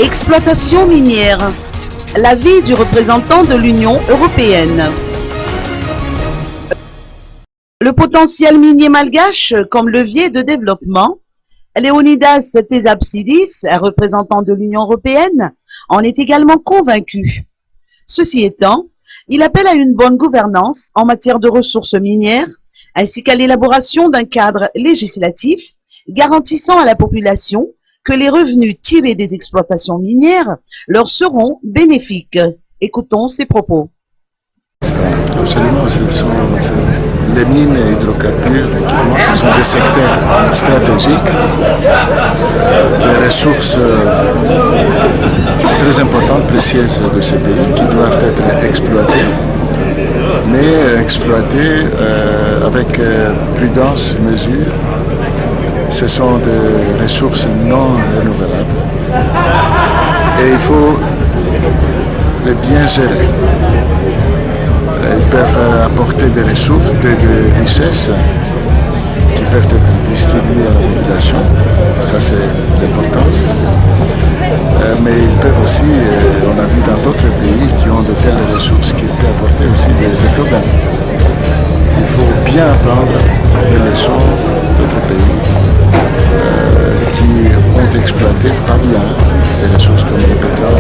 Exploitation minière. L'avis du représentant de l'Union européenne. Le potentiel minier malgache comme levier de développement. Leonidas Tesapsidis, un représentant de l'Union européenne, en est également convaincu. Ceci étant, il appelle à une bonne gouvernance en matière de ressources minières, ainsi qu'à l'élaboration d'un cadre législatif garantissant à la population que les revenus tirés des exploitations minières leur seront bénéfiques. Écoutons ses propos. Absolument, les mines et hydrocarbures, ce sont des secteurs stratégiques, des ressources très importantes, précieuses de ces pays qui doivent être exploitées, mais exploitées avec prudence, mesure. Ce sont des ressources non renouvelables et il faut les bien gérer. Ils peuvent apporter des ressources, des richesses qui peuvent être distribuées à la population. Ça, c'est l'importance. Mais ils peuvent aussi, on a vu dans d'autres pays qui ont de telles ressources qu'ils peuvent apporter aussi des problèmes. Il faut bien apprendre des leçons d'autres pays qui ont exploité pas bien des ressources comme le pétrole